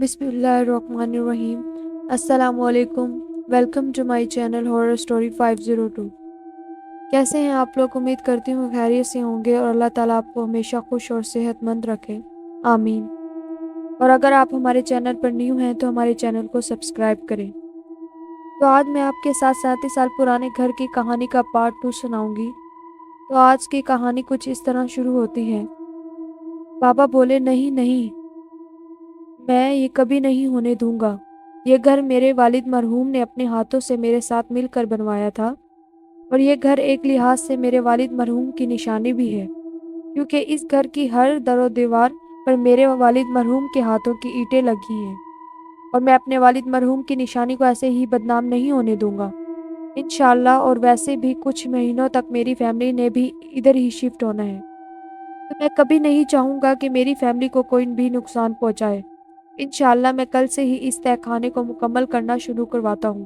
बिस्मिल्लाहिर्रहमानिर्रहीम। अस्सलामुअलैकुम। Welcome to my channel horror story 502। कैसे हैं आप लोग? उम्मीद करती हूँ खैरियत से होंगे और अल्लाह ताला आपको हमेशा खुश और सेहतमंद रखे, आमीन। और अगर आप हमारे चैनल पर न्यू हैं तो हमारे चैनल को सब्सक्राइब करें। तो आज मैं आपके साथ 37 साल पुराने घर की कहानी का पार्ट 2 सुनाऊंगी। तो आज की कहानी कुछ इस तरह शुरू होती है। बाबा बोले, नहीं नहीं, मैं ये कभी नहीं होने दूंगा। ये घर मेरे वालिद मरहूम ने अपने हाथों से मेरे साथ मिलकर बनवाया था, और ये घर एक लिहाज से मेरे वालिद मरहूम की निशानी भी है, क्योंकि इस घर की हर दरो दीवार पर मेरे वालिद मरहूम के हाथों की ईंटें लगी हैं, और मैं अपने वालिद मरहूम की निशानी को ऐसे ही बदनाम नहीं होने दूंगा, इंशाअल्लाह। और वैसे भी कुछ महीनों तक मेरी फैमिली ने भी इधर ही शिफ्ट होना है, तो मैं कभी नहीं चाहूँगा कि मेरी फैमिली को कोई भी नुकसान पहुँचाए। इंशाअल्लाह मैं कल से ही इस तहखाने को मुकम्मल करना शुरू करवाता हूँ।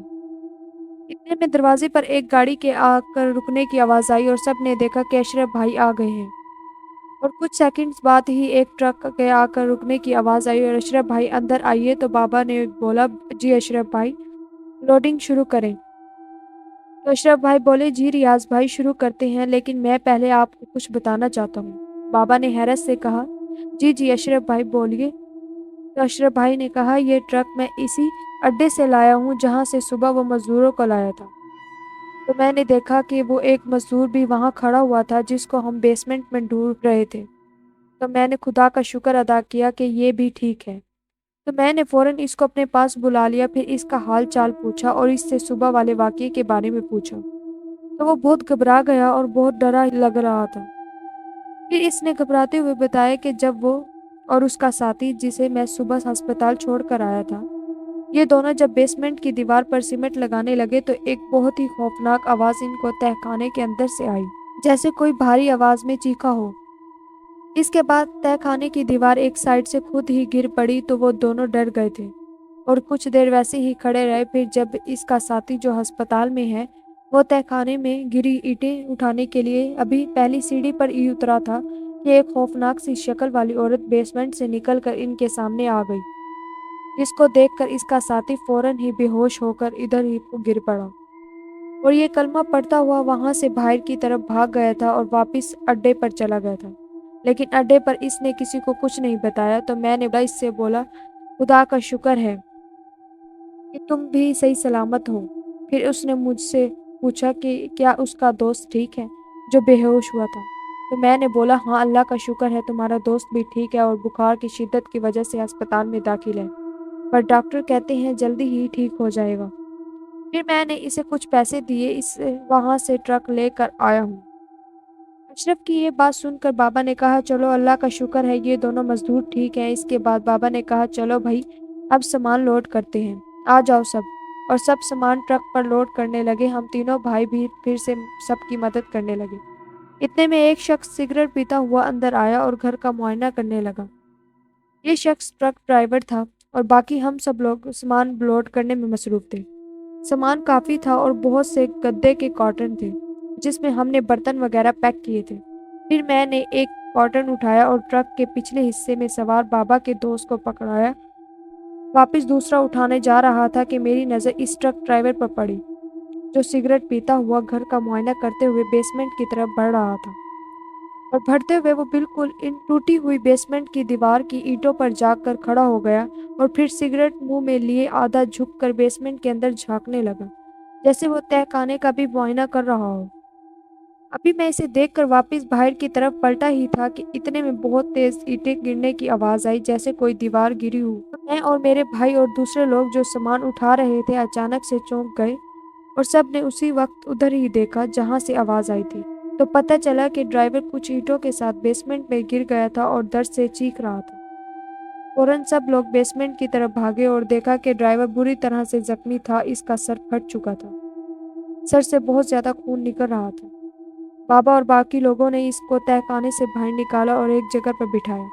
इतने में दरवाजे पर एक गाड़ी के आकर रुकने की आवाज़ आई और सब ने देखा कि अशरफ भाई आ गए हैं। और कुछ सेकंड्स बाद ही एक ट्रक के आकर रुकने की आवाज़ आई और अशरफ भाई अंदर आइए। तो बाबा ने बोला, जी अशरफ भाई, लोडिंग शुरू करें। तो अशरफ भाई बोले, जी रियाज भाई शुरू करते हैं, लेकिन मैं पहले आपको कुछ बताना चाहता हूँ। बाबा ने हैरत से कहा, जी जी अशरफ भाई बोलिए। तो अशरफ भाई ने कहा, ये ट्रक मैं इसी अड्डे से लाया हूँ जहाँ से सुबह वो मजदूरों को लाया था। तो मैंने देखा कि वो एक मजदूर भी वहाँ खड़ा हुआ था जिसको हम बेसमेंट में ढूंढ रहे थे। तो मैंने खुदा का शुक्र अदा किया कि ये भी ठीक है। तो मैंने फ़ौरन इसको अपने पास बुला लिया, फिर इसका हाल चाल पूछा और इससे सुबह वाले वाक़ये के बारे में पूछा। तो वो बहुत घबरा गया और बहुत डरा लग रहा था। फिर इसने घबराते हुए बताया कि जब वो और उसका साथी, जिसे मैं सुबह अस्पताल छोड़कर आया था, ये दोनों जब बेसमेंट की दीवार पर सीमेंट लगाने लगे तो एक बहुत ही खौफनाक आवाज़ इनको तहखाने के अंदर से आई, जैसे कोई भारी आवाज़ में चीखा हो। इसके बाद तहखाने की दीवार एक साइड से खुद ही गिर पड़ी, तो वो दोनों डर गए थे और कुछ देर वैसे ही खड़े रहे। फिर जब इसका साथी, जो अस्पताल में है, वो तहखाने में गिरी ईंटें उठाने के लिए अभी पहली सीढ़ी पर ही उतरा था कि एक खौफनाक सी शक्ल वाली औरत बेसमेंट से निकलकर इनके सामने आ गई, जिसको देखकर इसका साथी फौरन ही बेहोश होकर इधर ही गिर पड़ा और ये कलमा पढ़ता हुआ वहां से बाहर की तरफ भाग गया था और वापस अड्डे पर चला गया था। लेकिन अड्डे पर इसने किसी को कुछ नहीं बताया। तो मैंने इससे बोला, खुदा का शुक्र है कि तुम भी सही सलामत हो। फिर उसने मुझसे पूछा कि क्या उसका दोस्त ठीक है जो बेहोश हुआ था। तो मैंने बोला, हाँ अल्लाह का शुक्र है, तुम्हारा दोस्त भी ठीक है और बुखार की शिद्दत की वजह से अस्पताल में दाखिल है, पर डॉक्टर कहते हैं जल्दी ही ठीक हो जाएगा। फिर मैंने इसे कुछ पैसे दिए, इसे वहां से ट्रक लेकर आया हूँ। अशरफ की ये बात सुनकर बाबा ने कहा, चलो अल्लाह का शुक्र है ये दोनों मजदूर ठीक हैं। इसके बाद बाबा ने कहा, चलो भाई अब सामान लोड करते हैं, आ जाओ सब। और सब सामान ट्रक पर लोड करने लगे। हम तीनों भाई भी फिर से सबकी मदद करने लगे। इतने में एक शख्स सिगरेट पीता हुआ अंदर आया और घर का मुआयना करने लगा। ये शख्स ट्रक ड्राइवर था और बाकी हम सब लोग सामान लोड करने में मसरूफ थे। सामान काफ़ी था और बहुत से गद्दे के कॉटन थे जिसमें हमने बर्तन वगैरह पैक किए थे। फिर मैंने एक कॉटन उठाया और ट्रक के पिछले हिस्से में सवार बाबा के दोस्त को पकड़ाया। वापस दूसरा उठाने जा रहा था कि मेरी नज़र इस ट्रक ड्राइवर पर पड़ी, जो सिगरेट पीता हुआ घर का मुआयना करते हुए बेसमेंट की तरफ बढ़ रहा था। और बढ़ते हुए वो बिल्कुल इन टूटी हुई बेसमेंट की दीवार की ईंटों पर जाकर खड़ा हो गया और फिर सिगरेट मुंह में लिए आधा झुककर बेसमेंट के अंदर झांकने लगा, जैसे वो तहखाने का भी मुआयना कर रहा हो। अभी मैं इसे देखकर वापस बाहर की तरफ पलटा ही था कि इतने में बहुत तेज ईंटें गिरने की आवाज़ आई, जैसे कोई दीवार गिरी हो। तो मैं और मेरे भाई और दूसरे लोग जो सामान उठा रहे थे अचानक से चौंक गए और सब ने उसी वक्त उधर ही देखा जहां से आवाज़ आई थी। तो पता चला कि ड्राइवर कुछ ईंटों के साथ बेसमेंट में गिर गया था और दर्द से चीख रहा था। फौरन सब लोग बेसमेंट की तरफ भागे और देखा कि ड्राइवर बुरी तरह से जख्मी था। इसका सर फट चुका था, सर से बहुत ज़्यादा खून निकल रहा था। बाबा और बाकी लोगों ने इसको तहखाने से बाहर निकाला और एक जगह पर बिठाया,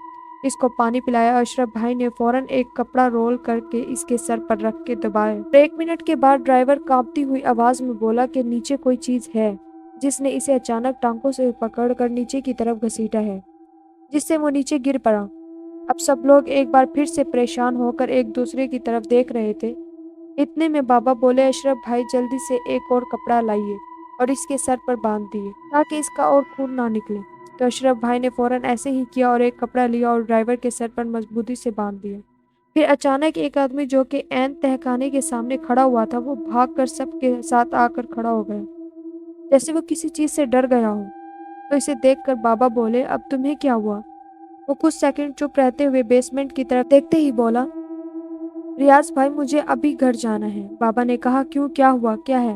इसको पानी पिलाया। अशरफ भाई ने फौरन एक कपड़ा रोल करके इसके सर पर रख के दबाया। 1 मिनट के बाद ड्राइवर कांपती हुई आवाज़ में बोला कि नीचे कोई चीज़ है, जिसने इसे अचानक टांगों से पकड़कर नीचे की तरफ घसीटा है, जिससे वो नीचे गिर पड़ा। अब सब लोग एक बार फिर से परेशान होकर एक दूसरे की तरफ देख रहे थे। इतने में बाबा बोले, अशरफ भाई जल्दी से एक और कपड़ा लाइए और इसके सर पर बांध दिए ताकि इसका और खून ना निकले। तो अशरफ भाई ने फौरन ऐसे ही किया और एक कपड़ा लिया और ड्राइवर के सर पर मजबूती से बांध दिया। फिर अचानक एक आदमी जो कि ऐन तहखाने के सामने खड़ा हुआ था, वो भागकर सबके साथ आकर खड़ा हो गया, जैसे वो किसी चीज से डर गया हो। तो इसे देखकर बाबा बोले, अब तुम्हें क्या हुआ? वो कुछ सेकंड चुप रहते हुए बेसमेंट की तरफ देखते ही बोला, रियाज भाई मुझे अभी घर जाना है। बाबा ने कहा, क्यों, क्या हुआ, क्या है,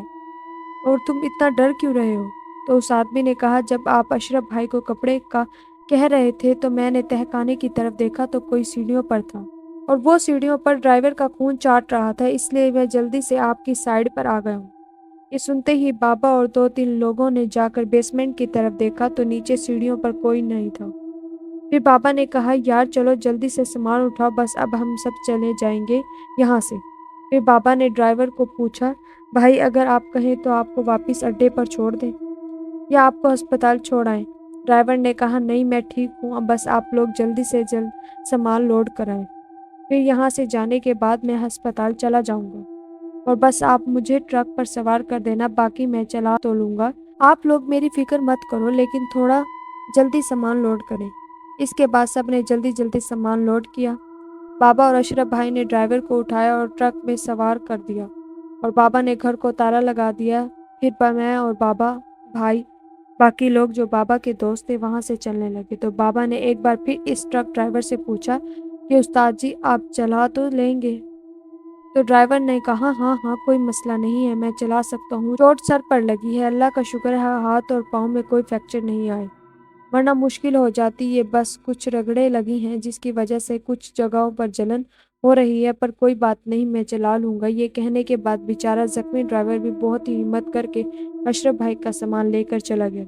और तुम इतना डर क्यों रहे हो? तो उस आदमी ने कहा, जब आप अशरफ भाई को कपड़े का कह रहे थे तो मैंने तहखाने की तरफ देखा तो कोई सीढ़ियों पर था और वो सीढ़ियों पर ड्राइवर का खून चाट रहा था, इसलिए मैं जल्दी से आपकी साइड पर आ गया हूँ। ये सुनते ही बाबा और दो तीन लोगों ने जाकर बेसमेंट की तरफ देखा तो नीचे सीढ़ियों पर कोई नहीं था। फिर बाबा ने कहा, यार चलो जल्दी से सामान उठाओ, बस अब हम सब चले जाएंगे यहाँ से। फिर बाबा ने ड्राइवर को पूछा, भाई अगर आप कहें तो आपको वापस अड्डे पर छोड़ दें या आपको अस्पताल छोड़ आएं? ड्राइवर ने कहा, नहीं मैं ठीक हूँ, अब बस आप लोग जल्दी से जल्द सामान लोड कराएं। फिर यहाँ से जाने के बाद मैं अस्पताल चला जाऊँगा और बस आप मुझे ट्रक पर सवार कर देना, बाकी मैं चला तो लूँगा। आप लोग मेरी फिक्र मत करो, लेकिन थोड़ा जल्दी सामान लोड करें। इसके बाद सबने जल्दी जल्दी सामान लोड किया। बाबा और अशरफ भाई ने ड्राइवर को उठाया और ट्रक में सवार कर दिया और बाबा ने घर को ताला लगा दिया। फिर मैं और बाबा, भाई, बाकी लोग जो बाबा के दोस्त थे वहाँ से चलने लगे। तो बाबा ने एक बार फिर इस ट्रक ड्राइवर से पूछा कि उस्ताद जी आप चला तो लेंगे? तो ड्राइवर ने कहा, हाँ हाँ कोई मसला नहीं है, मैं चला सकता हूँ। चोट सर पर लगी है, अल्लाह का शुक्र है हाथ और पाँव में कोई फ्रैक्चर नहीं आए, वरना मुश्किल हो जाती। ये बस कुछ रगड़े लगी हैं जिसकी वजह से कुछ जगहों पर जलन हो रही है, पर कोई बात नहीं, मैं चला लूँगा। ये कहने के बाद बेचारा जख्मी ड्राइवर भी बहुत ही हिम्मत करके अशरफ भाई का सामान लेकर चला गया।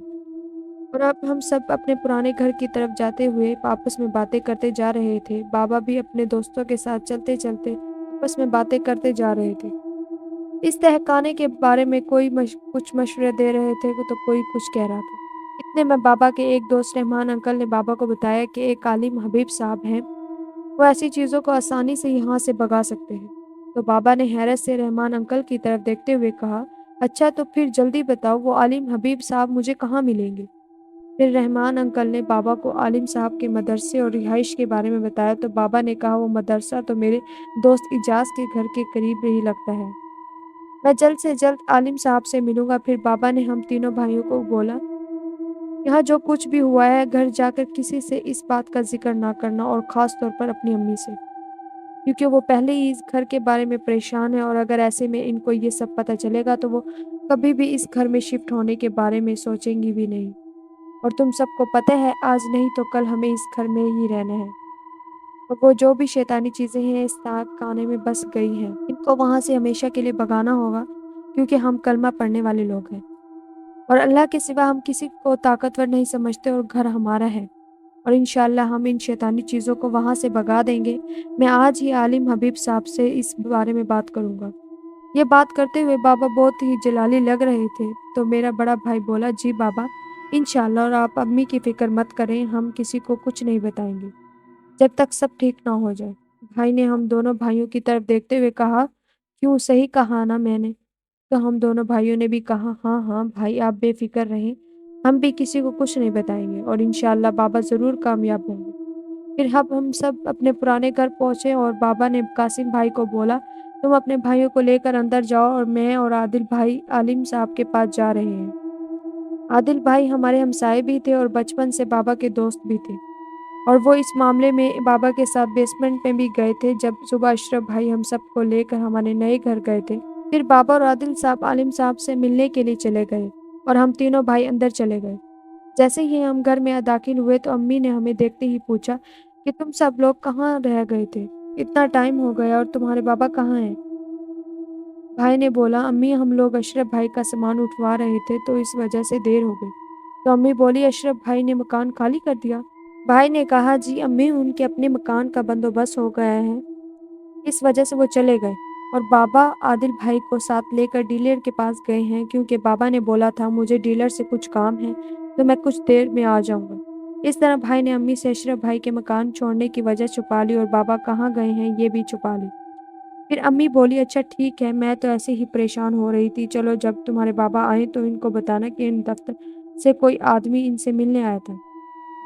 और अब हम सब अपने पुराने घर की तरफ जाते हुए आपस में बातें करते जा रहे थे। बाबा भी अपने दोस्तों के साथ चलते चलते आपस में बातें करते जा रहे थे। इस तहखाने के बारे में कोई कुछ मशवरे दे रहे थे तो कोई कुछ कह रहा था। इतने में बाबा के एक दोस्त रहमान अंकल ने बाबा को बताया कि एक आलिम हबीब साहब हैं, वो ऐसी चीज़ों को आसानी से यहाँ से भगा सकते हैं। तो बाबा ने हैरत से रहमान अंकल की तरफ देखते हुए कहा, अच्छा तो फिर जल्दी बताओ वो आलिम हबीब साहब मुझे कहाँ मिलेंगे? फिर रहमान अंकल ने बाबा को आलिम साहब के मदरसे और रिहाइश के बारे में बताया। तो बाबा ने कहा, वो मदरसा तो मेरे दोस्त इजाज़ के घर के करीब ही लगता है, मैं जल्द से जल्द आलिम साहब से मिलूंगा। फिर बाबा ने हम तीनों भाइयों को बोला, यहाँ जो कुछ भी हुआ है घर जाकर किसी से इस बात का जिक्र ना करना, और ख़ास तौर पर अपनी अम्मी से, क्योंकि वो पहले ही इस घर के बारे में परेशान है और अगर ऐसे में इनको ये सब पता चलेगा तो वो कभी भी इस घर में शिफ्ट होने के बारे में सोचेंगी भी नहीं। और तुम सबको पता है आज नहीं तो कल हमें इस घर में ही रहना है, और वो जो भी शैतानी चीज़ें हैं इस खाने में बस गई हैं, इनको वहाँ से हमेशा के लिए भगाना होगा, क्योंकि हम कलमा पढ़ने वाले लोग हैं और अल्लाह के सिवा हम किसी को ताकतवर नहीं समझते और घर हमारा है, और इंशाअल्लाह हम इन शैतानी चीज़ों को वहाँ से भगा देंगे। मैं आज ही आलिम हबीब साहब से इस बारे में बात करूँगा। ये बात करते हुए बाबा बहुत ही जलाली लग रहे थे। तो मेरा बड़ा भाई बोला, जी बाबा इंशाअल्लाह, और आप अम्मी की फ़िक्र मत करें, हम किसी को कुछ नहीं बताएंगे जब तक सब ठीक ना हो जाए। भाई ने हम दोनों भाइयों की तरफ देखते हुए कहा, क्यों, सही कहा ना मैंने? तो हम दोनों भाइयों ने भी कहा, हाँ हाँ भाई आप बेफिक्र रहें, हम भी किसी को कुछ नहीं बताएंगे और इंशाअल्लाह बाबा ज़रूर कामयाब होंगे। फिर अब हम सब अपने पुराने घर पहुंचे और बाबा ने कासिम भाई को बोला, तुम अपने भाइयों को लेकर अंदर जाओ और मैं और आदिल भाई आलिम साहब के पास जा रहे हैं। आदिल भाई हमारे हमसाए भी थे और बचपन से बाबा के दोस्त भी थे, और वो इस मामले में बाबा के साथ बेसमेंट में भी गए थे जब सुबह अशरफ भाई हम सबको लेकर हमारे नए घर गए थे। फिर बाबा और आदिल साहब आलिम साहब से मिलने के लिए चले गए और हम तीनों भाई अंदर चले गए। जैसे ही हम घर में दाखिल हुए तो अम्मी ने हमें देखते ही पूछा कि तुम सब लोग कहाँ रह गए थे, इतना टाइम हो गया और तुम्हारे बाबा कहाँ हैं? भाई ने बोला, अम्मी हम लोग अशरफ भाई का सामान उठवा रहे थे तो इस वजह से देर हो गई। तो अम्मी बोली, अशरफ भाई ने मकान खाली कर दिया? भाई ने कहा, जी अम्मी उनके अपने मकान का बंदोबस्त हो गया है, इस वजह से वो चले गए और बाबा आदिल भाई को साथ लेकर डीलर के पास गए हैं, क्योंकि बाबा ने बोला था मुझे डीलर से कुछ काम है तो मैं कुछ देर में आ जाऊंगा। इस तरह भाई ने अम्मी से अशरफ भाई के मकान छोड़ने की वजह छुपा ली और बाबा कहाँ गए हैं ये भी छुपा ली। फिर अम्मी बोली, अच्छा ठीक है, मैं तो ऐसे ही परेशान हो रही थी, चलो जब तुम्हारे बाबा आए तो इनको बताना कि इन दफ्तर से कोई आदमी इनसे मिलने आया था।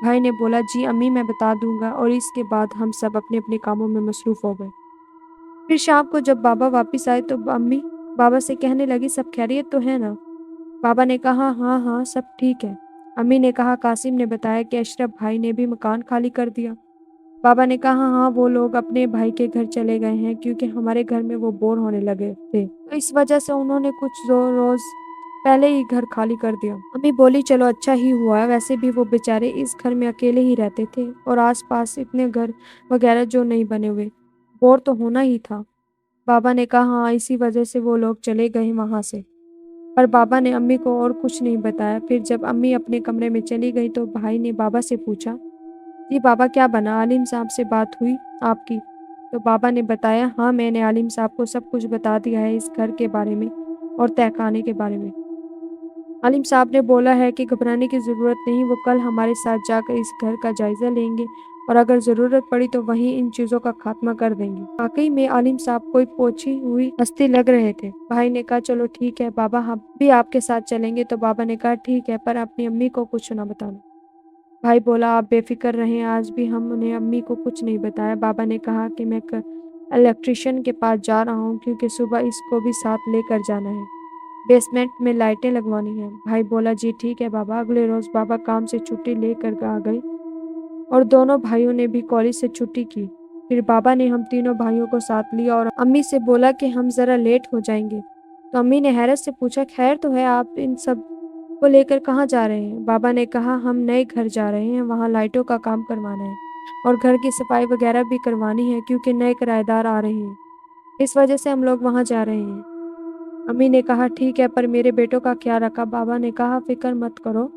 भाई ने बोला, जी अम्मी मैं बता दूंगा, और इसके बाद हम सब अपने अपने कामों में मसरूफ हो गए। फिर शाम को जब बाबा वापस आए तो अम्मी बाबा से कहने लगी, सब खैरियत तो है ना? बाबा ने कहा, हाँ हाँ सब ठीक है। अम्मी ने कहा, कासिम ने बताया कि अशरफ भाई ने भी मकान खाली कर दिया। बाबा ने कहा, हाँ वो लोग अपने भाई के घर चले गए हैं क्योंकि हमारे घर में वो बोर होने लगे थे, तो इस वजह से उन्होंने कुछ रोज पहले ही घर खाली कर दिया। अम्मी बोली, चलो अच्छा ही हुआ, वैसे भी वो बेचारे इस घर में अकेले ही रहते थे और आसपास इतने घर वगैरह जो नहीं बने हुए, बोर तो होना ही था। बाबा ने कहा, हाँ इसी वजह से वो लोग चले गए वहां से। पर बाबा ने अम्मी को और कुछ नहीं बताया। फिर जब अम्मी अपने कमरे में चली गई तो भाई ने बाबा से पूछा, जी बाबा क्या बना, आलिम साहब से बात हुई आपकी? तो बाबा ने बताया, हाँ मैंने आलिम साहब को सब कुछ बता दिया है इस घर के बारे में और तहखाने के बारे में। आलिम साहब ने बोला है कि घबराने की ज़रूरत नहीं, वो कल हमारे साथ जाकर इस घर का जायज़ा लेंगे और अगर ज़रूरत पड़ी तो वहीं इन चीज़ों का खात्मा कर देंगे। वाकई में आलिम साहब कोई पोछी हुई हस्ती लग रहे थे। भाई ने कहा, चलो ठीक है बाबा, हम भी आपके साथ चलेंगे। तो बाबा ने कहा, ठीक है, पर अपनी अम्मी को कुछ ना बताना। भाई बोला, आप बेफिक्र रहें, आज भी हमने अम्मी को कुछ नहीं बताया। बाबा ने कहा कि मैं इलेक्ट्रिशियन के पास जा रहा हूँ क्योंकि सुबह इसको भी साथ लेकर जाना है, बेसमेंट में लाइटें लगवानी है। भाई बोला, जी ठीक है बाबा। अगले रोज बाबा काम से छुट्टी लेकर आ गए और दोनों भाइयों ने भी कॉलेज से छुट्टी की। फिर बाबा ने हम तीनों भाइयों को साथ लिया और अम्मी से बोला कि हम जरा लेट हो जाएंगे। तो अम्मी ने हैरत से पूछा, खैर तो है, आप इन सब को लेकर कहाँ जा रहे हैं? बाबा ने कहा, हम नए घर जा रहे हैं, वहाँ लाइटों का काम करवाना है और घर की सफाई वगैरह भी करवानी है क्योंकि नए किराएदार आ रहे हैं, इस वजह से हम लोग वहाँ जा रहे हैं। अम्मी ने कहा, ठीक है, पर मेरे बेटों का ख्याल रखा। बाबा ने कहा, फिक्र मत करो,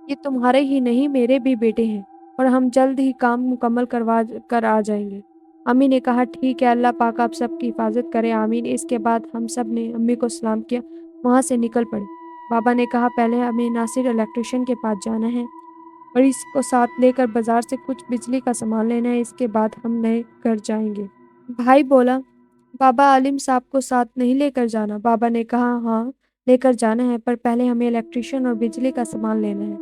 ये तुम्हारे ही नहीं मेरे भी बेटे हैं और हम जल्द ही काम मुकम्मल करवा कर आ जाएंगे। अम्मी ने कहा, ठीक है, अल्लाह पाक आप सबकी हिफाजत करे, आमीन। इसके बाद हम सब ने अम्मी को सलाम किया, वहाँ से निकल पड़े। बाबा ने कहा, पहले हमें नासिर इलेक्ट्रिशियन के पास जाना है और इसको साथ लेकर बाजार से कुछ बिजली का सामान लेना है, इसके बाद हम नए घर जाएंगे। भाई बोला, बाबा आलिम साहब को साथ नहीं लेकर जाना? बाबा ने कहा, हाँ लेकर जाना है, पर पहले हमें इलेक्ट्रिशियन और बिजली का सामान लेना है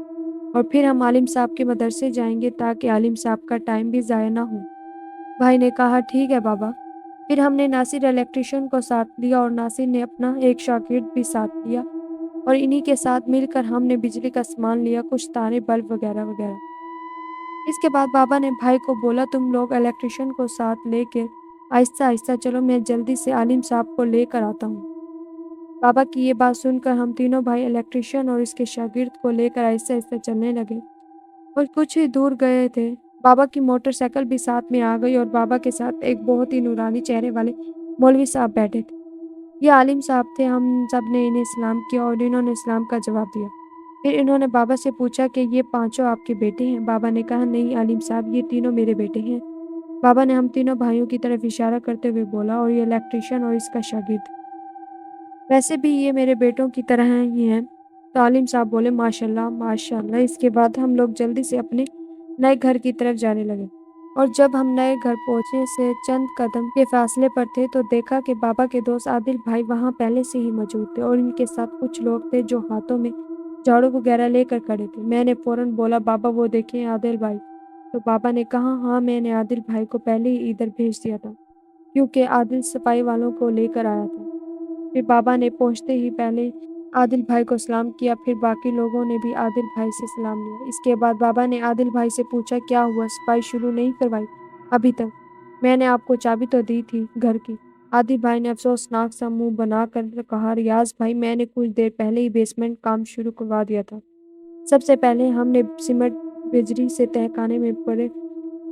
और फिर हम आलिम साहब के मदरसे जाएंगे ताकि आलिम साहब का टाइम भी ज़ाया ना हो। भाई ने कहा, ठीक है बाबा। फिर हमने नासिर इलेक्ट्रिशियन को साथ लिया और नासिर ने अपना एक शागिर्द भी साथ लिया और इन्हीं के साथ मिलकर हमने बिजली का सामान लिया, कुछ तारे, बल्ब वगैरह वगैरह। इसके बाद बाबा ने भाई को बोला, तुम लोग इलेक्ट्रिशियन को साथ लेकर आहिस्ता आहिस्ता चलो, मैं जल्दी से आलिम साहब को लेकर आता हूँ। बाबा की ये बात सुनकर हम तीनों भाई इलेक्ट्रिशियन और इसके शागिर्द को लेकर आहिस्ता आहिस्ता चलने लगे और कुछ ही दूर गए थे, बाबा की मोटरसाइकिल भी साथ में आ गई और बाबा के साथ एक बहुत ही नूरानी चेहरे वाले मौलवी साहब बैठे थे। ये आलिम साहब थे। हम सब ने इन्हें सलाम किया और इन्होंने सलाम का जवाब दिया। फिर इन्होंने बाबा से पूछा कि ये पांचों आपके बेटे हैं? बाबा ने कहा, नहीं आलिम साहब, ये तीनों मेरे बेटे हैं। बाबा ने हम तीनों भाइयों की तरफ इशारा करते हुए बोला, और ये इलेक्ट्रिशियन और इसका शागिर्द, वैसे भी ये मेरे बेटों की तरह ही हैं। तो आलिम साहब बोले, माशाल्लाह माशाल्लाह। इसके बाद हम लोग जल्दी से अपने नए घर की तरफ जाने लगे और जब हम नए घर पहुंचने से चंद कदम के फासले पर थे तो देखा कि बाबा के दोस्त आदिल भाई वहां पहले से ही मौजूद थे और इनके साथ कुछ लोग थे जो हाथों में झाड़ू वगैरह लेकर खड़े थे। मैंने फौरन बोला, बाबा वो देखें आदिल भाई। तो बाबा ने कहा, हाँ मैंने आदिल भाई को पहले ही इधर भेज दिया था क्योंकि आदिल सफाई वालों को लेकर आया था। फिर बाबा ने पहुंचते ही पहले आदिल भाई को सलाम किया, फिर बाकी लोगों ने भी आदिल भाई से सलाम लिया। इसके बाद बाबा ने आदिल भाई से पूछा, क्या हुआ, सफाई शुरू नहीं करवाई अभी तक? मैंने आपको चाबी तो दी थी घर की। आदिल भाई ने अफसोसनाक सा मुंह बनाकर कहा, रियाज भाई मैंने कुछ देर पहले ही बेसमेंट काम शुरू करवा दिया था। सबसे पहले हमने सीमेंट बिजली से तहखाने में पड़े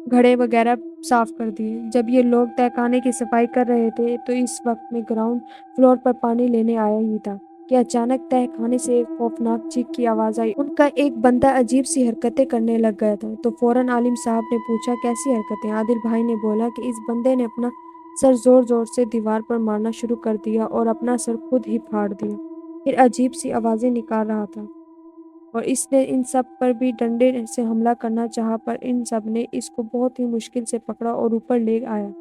घड़े वगैरह साफ कर दिए। जब ये लोग तहखाने की सफाई कर रहे थे तो इस वक्त में ग्राउंड फ्लोर पर पानी लेने आया ही था कि अचानक तहखाने से एक खौफनाक चीख की आवाज आई। उनका एक बंदा अजीब सी हरकतें करने लग गया था। तो फौरन आलिम साहब ने पूछा, कैसी हरकतें? आदिल भाई ने बोला कि इस बंदे ने अपना सर जोर जोर से दीवार पर मारना शुरू कर दिया और अपना सर खुद ही फाड़ दिया, फिर अजीब सी आवाजें निकाल रहा था और इसने इन सब पर भी डंडे से हमला करना चाहा, पर इन सब ने इसको बहुत ही मुश्किल से पकड़ा और ऊपर ले आया।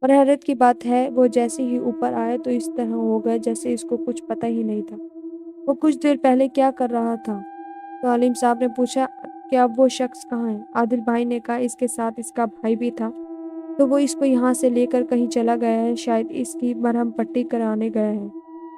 और हैरत की बात है, वो जैसे ही ऊपर आया तो इस तरह हो गया जैसे इसको कुछ पता ही नहीं था वो कुछ देर पहले क्या कर रहा था। तो आलिम साहब ने पूछा कि अब वो शख्स कहाँ है। आदिल भाई ने कहा इसके साथ इसका भाई भी था, तो वो इसको यहाँ से लेकर कहीं चला गया है, शायद इसकी मरहम पट्टी कराने गया है,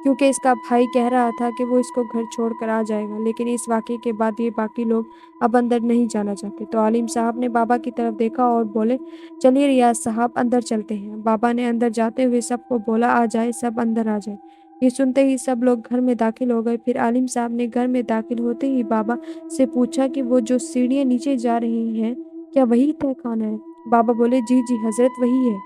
क्योंकि इसका भाई कह रहा था कि वो इसको घर छोड़कर आ जाएगा। लेकिन इस वाक़ये के बाद ये बाकी लोग अब अंदर नहीं जाना चाहते। तो आलिम साहब ने बाबा की तरफ देखा और बोले, चलिए रियाज साहब अंदर चलते हैं। बाबा ने अंदर जाते हुए सबको बोला, आ जाए, सब अंदर आ जाए। ये सुनते ही सब लोग घर में दाखिल हो गए। फिर आलिम साहब ने घर में दाखिल होते ही बाबा से पूछा कि वो जो सीढ़ियाँ नीचे जा रही हैं, क्या वही तहखाना है? बाबा बोले, जी जी हज़रत, वही है।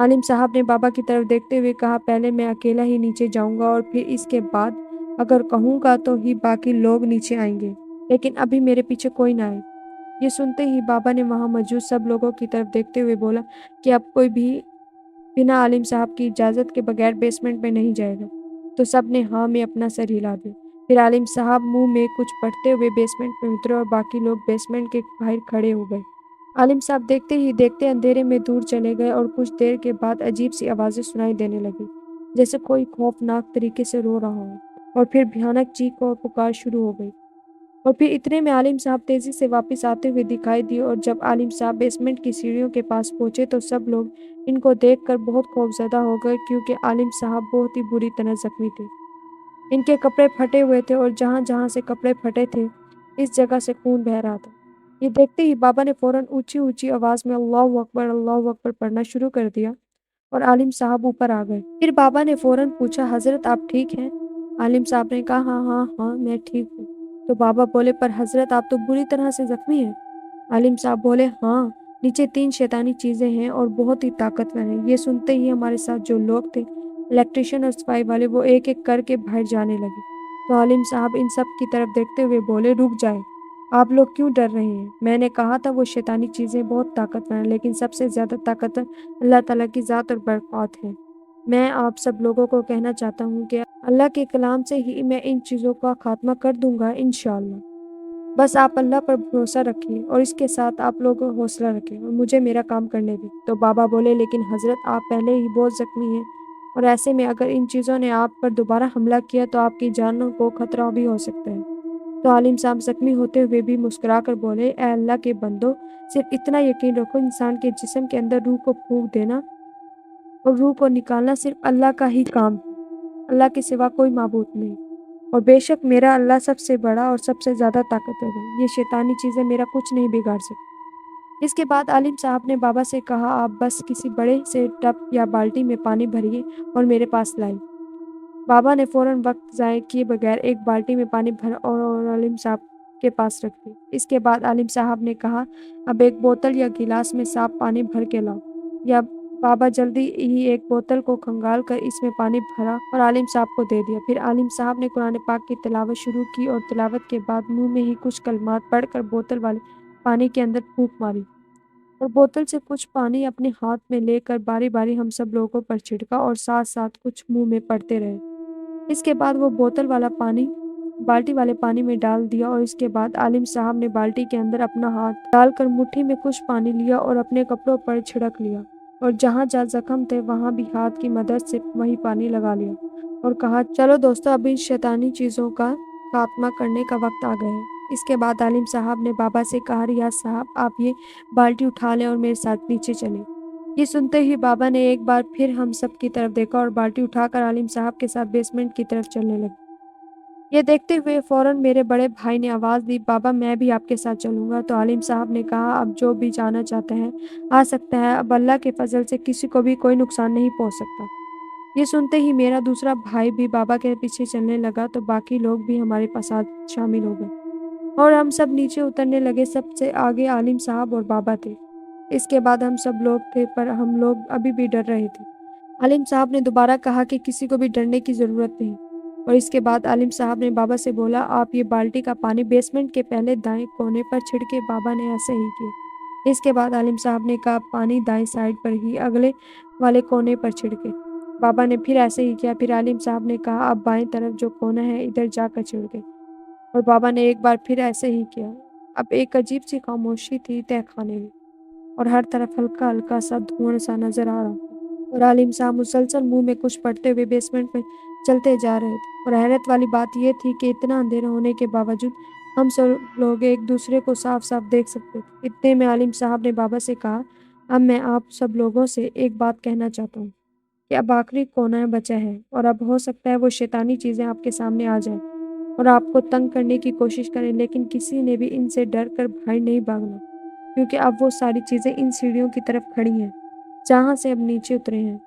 आलिम साहब ने बाबा की तरफ देखते हुए कहा, पहले मैं अकेला ही नीचे जाऊंगा और फिर इसके बाद अगर कहूँगा तो ही बाकी लोग नीचे आएंगे, लेकिन अभी मेरे पीछे कोई ना आए। ये सुनते ही बाबा ने वहाँ मौजूद सब लोगों की तरफ देखते हुए बोला कि अब कोई भी बिना आलिम साहब की इजाज़त के बगैर बेसमेंट में नहीं जाएगा। तो सब ने हाँ में अपना सर हिला दिया। फिर आलिम साहब मुंह में कुछ पढ़ते हुए बेसमेंट में उतरे और बाकी लोग बेसमेंट के बाहर खड़े हो गए। आलिम साहब देखते ही देखते अंधेरे में दूर चले गए और कुछ देर के बाद अजीब सी आवाज़ें सुनाई देने लगी, जैसे कोई खौफनाक तरीके से रो रहा हो, और फिर भयानक चीख और पुकार शुरू हो गई। और फिर इतने में आलिम साहब तेज़ी से वापस आते हुए दिखाई दिए, और जब आलिम साहब बेसमेंट की सीढ़ियों के पास पहुंचे तो सब लोग इनको देखकर बहुत खौफजदा हो गए, क्योंकि आलिम साहब बहुत ही बुरी तरह जख्मी थे। इनके कपड़े फटे हुए थे और जहाँ-जहाँ से कपड़े फटे थे, इस जगह से खून बह रहा था। ये देखते ही बाबा ने फ़ौरन ऊँची-ऊँची आवाज़ में अल्लाहू अकबर पढ़ना शुरू कर दिया और आलिम साहब ऊपर आ गए। फिर बाबा ने फ़ौरन पूछा, हज़रत आप ठीक हैं? आलिम साहब ने कहा, हाँ, हाँ, हाँ, मैं ठीक हूँ। तो बाबा बोले, पर हज़रत आप तो बुरी तरह से ज़ख्मी हैं। आलिम साहब बोले, हाँ, नीचे 3 शैतानी चीज़ें हैं और बहुत ही ताकतवर हैं। ये सुनते ही हमारे साथ जो लोग थे, इलेक्ट्रीशियन और सफाई वाले, वो एक-एक करके बाहर जाने लगे। तो आलिम साहब इन सब की तरफ देखते हुए बोले, रुक जाएँ, आप लोग क्यों डर रहे हैं? मैंने कहा था वो शैतानी चीज़ें बहुत ताकतवर हैं, लेकिन सबसे ज़्यादा ताकतवर अल्लाह ताला की ज़ात और बरक़ात है। मैं आप सब लोगों को कहना चाहता हूँ कि अल्लाह के कलाम से ही मैं इन चीज़ों का खात्मा कर दूँगा इंशाअल्लाह। बस आप अल्लाह पर भरोसा रखिए और इसके साथ आप लोग हौसला रखें और मुझे मेरा काम करने दें। तो बाबा बोले, लेकिन हज़रत आप पहले ही बहुत ज़ख्मी हैं और ऐसे में अगर इन चीज़ों ने आप पर दोबारा हमला किया तो आपकी जान को खतरा भी हो सकता है। तो आलिम साहब ज़ख्मी होते हुए भी मुस्कुराकर बोले, ए अल्लाह के बंदो, सिर्फ इतना यकीन रखो, इंसान के जिस्म के अंदर रूह को फूँक देना और रूह को निकालना सिर्फ अल्लाह का ही काम है। अल्लाह के सिवा कोई माबूद नहीं, और बेशक मेरा अल्लाह सबसे बड़ा और सबसे ज़्यादा ताकतवर है। ये शैतानी चीज़ें मेरा कुछ नहीं बिगाड़ सकती। इसके बाद आलिम साहब ने बाबा से कहा, आप बस किसी बड़े से टब या बाल्टी में पानी भरिए और मेरे पास लाएं। बाबा ने फ़ौरन वक्त ज़ाय किए बगैर एक बाल्टी में पानी भरा और आलिम साहब के पास रख दिया। इसके बाद आलिम साहब ने कहा, अब एक बोतल या गिलास में साफ पानी भर के लाओ। या बाबा जल्दी ही एक बोतल को खंगाल कर इसमें पानी भरा और आलिम साहब को दे दिया। फिर आलिम साहब ने कुरान पाक की तिलावत शुरू की और तिलावत के बाद मुंह में ही कुछ कलमात पढ़कर बोतल वाले पानी के अंदर फूंक मारी और बोतल से कुछ पानी अपने हाथ में लेकर बारी-बारी हम सब लोगों पर छिड़का और साथ-साथ कुछ मुंह में पड़ते रहे। इसके बाद वो बोतल वाला पानी बाल्टी वाले पानी में डाल दिया और इसके बाद आलिम साहब ने बाल्टी के अंदर अपना हाथ डालकर मुट्ठी में कुछ पानी लिया और अपने कपड़ों पर छिड़क लिया और जहाँ-जहाँ जख्म थे वहाँ भी हाथ की मदद से वही पानी लगा लिया और कहा, चलो दोस्तों, अब इन शैतानी चीज़ों का खात्मा करने का वक्त आ गया है। इसके बाद आलिम साहब ने बाबा से कहा, रियाज साहब आप ये बाल्टी उठा लें और मेरे साथ नीचे चलें। ये सुनते ही बाबा ने एक बार फिर हम सब की तरफ देखा और बाल्टी उठाकर आलिम साहब के साथ बेसमेंट की तरफ चलने लगे। ये देखते हुए फ़ौरन मेरे बड़े भाई ने आवाज़ दी, बाबा मैं भी आपके साथ चलूँगा। तो आलिम साहब ने कहा, अब जो भी जाना चाहता है आ सकता है, अब अल्लाह के फ़ज़ल से किसी को भी कोई नुकसान नहीं पहुँच सकता। ये सुनते ही मेरा दूसरा भाई भी बाबा के पीछे चलने लगा, तो बाकी लोग भी हमारे साथ शामिल हो गए और हम सब नीचे उतरने लगे। सबसे आगे आलिम साहब और बाबा थे। इसके बाद हम सब लोग थे, पर हम लोग अभी भी डर रहे थे। आलिम साहब ने दोबारा कहा कि किसी को भी डरने की ज़रूरत नहीं, और इसके बाद आलिम साहब ने बाबा से बोला, आप ये बाल्टी का पानी बेसमेंट के पहले दाएं कोने पर छिड़के। बाबा ने ऐसे ही किया। इसके बाद आलिम साहब ने कहा, पानी दाएं साइड पर ही अगले वाले कोने पर छिड़के। बाबा ने फिर ऐसे ही किया। फिर आलिम साहब ने कहा, अब बाएं तरफ जो कोना है इधर जाकर छिड़के। और बाबा ने एक बार फिर ऐसे ही किया। अब एक अजीब सी खामोशी थी तहखाने में और हर तरफ हल्का-हल्का सा धुआँ सा नज़र आ रहा था और आलिम साहब मुसलसल मुँह में कुछ पढ़ते हुए बेसमेंट में चलते जा रहे थे और हैरत वाली बात ये थी कि इतना अंधेरा होने के बावजूद हम सब लोग एक-दूसरे को साफ-साफ देख सकते थे। इतने में आलिम साहब ने बाबा से कहा, "अब मैं आप सब लोगों से एक बात कहना चाहता हूँ कि अब आखिरी कोना बचा है और अब हो सकता है वो शैतानी चीज़ें आपके सामने आ जाएँ और आपको तंग करने की कोशिश करें, लेकिन किसी ने भी इनसे डर कर बाहर नहीं भागना, क्योंकि अब वो सारी चीज़ें इन सीढ़ियों की तरफ खड़ी हैं, जहाँ से अब नीचे उतरे हैं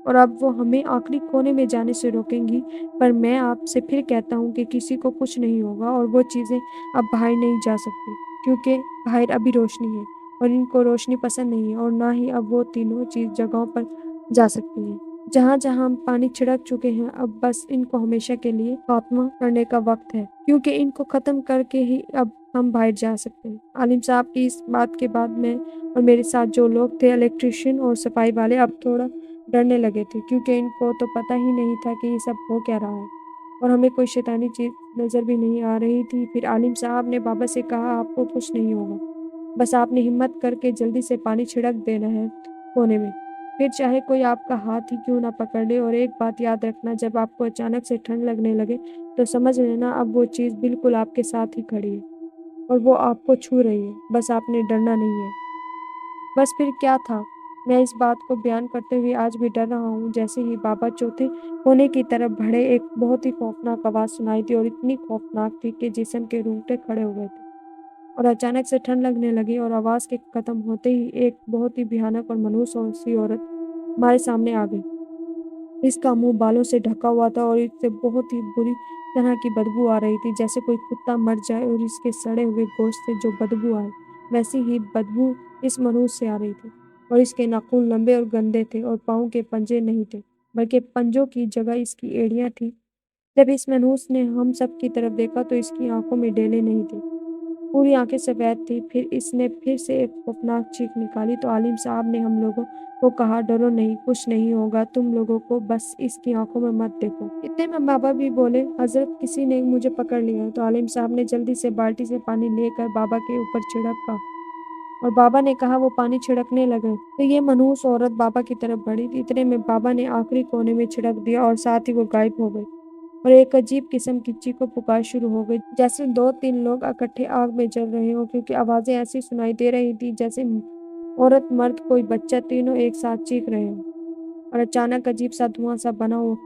और अब वो हमें आखिरी कोने में जाने से रोकेंगी। पर मैं आपसे फिर कहता हूँ कि किसी को कुछ नहीं होगा और वो चीज़ें अब बाहर नहीं जा सकती, क्योंकि बाहर अभी रोशनी है और इनको रोशनी पसंद नहीं है और ना ही अब वो तीनों चीज़ जगहों पर जा सकती हैं। जहाँ-जहाँ हम पानी छिड़क चुके हैं, अब बस इनको हमेशा के लिए खात्मा करने का वक़्त है, क्योंकि इनको ख़त्म करके ही अब हम बाहर जा सकते हैं।" आलिम साहब की इस बात के बाद मैं और मेरे साथ जो लोग थे, इलेक्ट्रीशियन और सफाई वाले, अब थोड़ा डरने लगे थे, क्योंकि इनको तो पता ही नहीं था कि ये सब हो क्या रहा है और हमें कोई शैतानी चीज़ नज़र भी नहीं आ रही थी। फिर आलिम साहब ने बाबा से कहा, "आपको कुछ नहीं होगा, बस आपने हिम्मत करके जल्दी से पानी छिड़क देना है कोने में, फिर चाहे कोई आपका हाथ ही क्यों ना पकड़ ले। और एक बात याद रखना, जब आपको अचानक से ठंड लगने लगे तो समझ लेना अब वो चीज़ बिल्कुल आपके साथ ही खड़ी है और वो आपको छू रही है, बस आपने डरना नहीं है।" बस फिर क्या था, मैं इस बात को बयान करते हुए आज भी डर रहा हूँ। जैसे ही बाबा चौथे कोने की तरफ बढ़े, एक बहुत ही खौफनाक आवाज़ सुनाई दी और इतनी खौफनाक थी कि जिस्म के रोंगटे खड़े हो गए थे और अचानक से ठंड लगने लगी और आवाज़ के खत्म होते ही एक बहुत ही भयानक और मनहूस सी औरत हमारे सामने आ गई। इसका मुँह बालों से ढका हुआ था और इससे बहुत ही बुरी तरह की बदबू आ रही थी, जैसे कोई कुत्ता मर जाए और इसके सड़े हुए गोश्त से जो बदबू आए, वैसी ही बदबू इस मनहूस से आ रही थी। और इसके नाखून लंबे और गंदे थे और पाँव के पंजे नहीं थे, बल्कि पंजों की जगह इसकी एड़ियाँ थीं। जब इस मनहूस ने हम सब की तरफ देखा तो इसकी आँखों में डेले नहीं थे, पूरी आँखें सफ़ेद थीं। फिर इसने फिर से एक खौफ़नाक चीख निकाली तो आलिम साहब ने हम लोगों को कहा, "डरो नहीं, कुछ नहीं होगा, तुम लोगों को बस इसकी आँखों में मत देखो।" इतने में बाबा भी बोले, "हज़रत, किसी ने मुझे पकड़ लिया है।" तो आलिम साहब ने जल्दी से बाल्टी से पानी लेकर बाबा के ऊपर छिड़का और बाबा ने कहा वो पानी छिड़कने लगे। तो ये मनहूस औरत बाबा की तरफ बढ़ी। इतने में बाबा ने आखिरी कोने में छिड़क दिया और साथ ही वो गायब हो गई और एक अजीब किस्म की चीखो-पुकार शुरू हो गई, जैसे 2-3 लोग इकट्ठे आग में जल रहे हों, क्योंकि आवाज़ें ऐसी सुनाई दे रही थी जैसे औरत, मर्द, कोई बच्चा, तीनों एक साथ चीख रहे हों। और अचानक अजीब-सा धुआँ-सा बना हो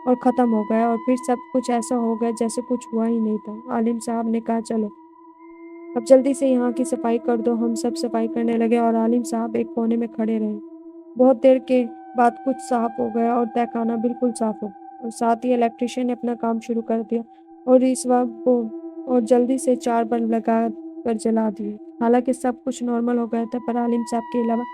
और ख़त्म हो गया और फिर सब कुछ ऐसा हो गया जैसे कुछ हुआ ही नहीं था। आलिम साहब ने कहा, "चलो, अब जल्दी से यहाँ की सफाई कर दो।" हम सब सफाई करने लगे और आलिम साहब एक कोने में खड़े रहे। बहुत देर के बाद कुछ साफ हो गया और तहखाना बिल्कुल साफ हो गया और साथ ही इलेक्ट्रीशियन ने अपना काम शुरू कर दिया और इस वक्त वो और जल्दी से 4 बल्ब लगा कर जला दिए। हालांकि सब कुछ नॉर्मल हो गया था, पर आलिम साहब के अलावा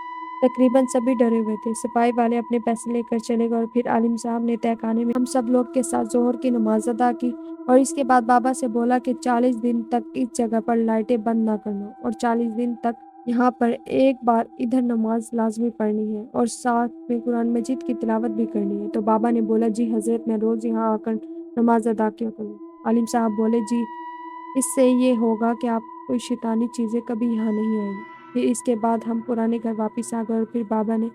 तकरीबन सभी डरे हुए थे। सफाई वाले अपने पैसे लेकर चले गए और फिर आलिम साहब ने तहखाने में हम सब लोग के साथ ज़ोहर की नमाज अदा की और इसके बाद बाबा से बोला कि 40 दिन तक इस जगह पर लाइटें बंद ना करना और 40 दिन तक यहाँ पर एक बार इधर नमाज लाज़मी पढ़नी है और साथ में कुरान मजीद की तिलावत भी करनी है। तो बाबा ने बोला, "जी हज़रत, मैं रोज़ यहाँ आकर नमाज अदा किया करूँ।" आलिम साहब बोले, "जी, इससे ये होगा कि आप कोई शैतानी चीज़ें कभी यहाँ नहीं आएँगी।" फिर इसके बाद हम पुराने घर वापस आ गए और फिर बाबा ने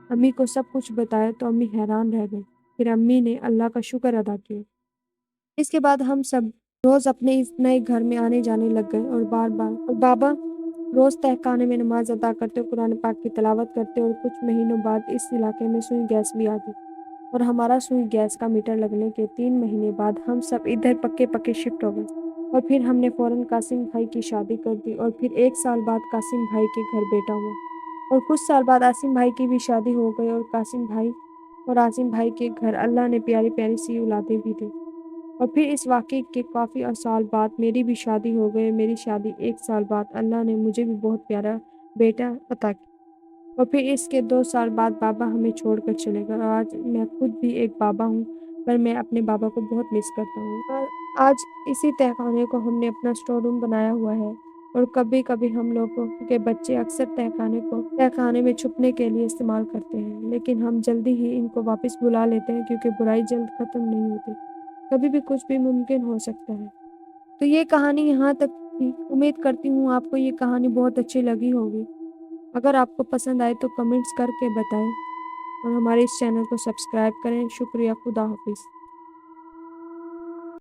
अम्मी को सब कुछ बताया तो अम्मी हैरान रह गईं। फिर अम्मी ने अल्लाह का शुक्र अदा किया। इसके बाद हम सब रोज़ अपने इस नए घर में आने-जाने लग गए और बार-बार और बाबा रोज़ तहखाने में नमाज़ अदा करते, कुरान पाक की तिलावत करते और कुछ महीनों बाद इस इलाके में सुई गैस भी आ गई और हमारा सुई गैस का मीटर लगने के 3 महीने बाद हम सब इधर पक्के-पक्के शिफ्ट हो गए और फिर हमने फ़ौरन कासिम भाई की शादी कर दी और फिर 1 साल बाद कासिम भाई के घर बेटा हुआ और कुछ साल बाद आसिम भाई की भी शादी हो गई और कासिम भाई और आसिम भाई के घर अल्लाह ने प्यारी-प्यारी सी औलादें भी दी। और फिर इस वाक़ये के काफ़ी साल बाद मेरी भी शादी हो गई। मेरी शादी 1 साल बाद अल्लाह ने मुझे भी बहुत प्यारा बेटा अता किया और फिर इसके 2 साल बाद बाबा हमें छोड़कर चले गए और आज मैं खुद भी एक बाबा हूँ, पर मैं अपने बाबा को बहुत मिस करता हूँ। और आज इसी तहखाने को हमने अपना स्टोर रूम बनाया हुआ है और कभी-कभी हम लोगों के बच्चे अक्सर तहखाने में छुपने के लिए इस्तेमाल करते हैं, लेकिन हम जल्दी ही इनको वापस बुला लेते हैं, क्योंकि बुराई जल्द ख़त्म नहीं होती। कभी भी कुछ भी मुमकिन हो सकता है। تو یہ کہانی یہاں تک تھی۔ امید کرتی ہوں آپ کو یہ کہانی بہت اچھی لگی ہوگی۔ اگر آپ کو پسند آئے تو کمنٹس کر کے بتائیں اور ہمارے اس چینل کو سبسکرائب کریں۔ شکریہ، خدا حافظ۔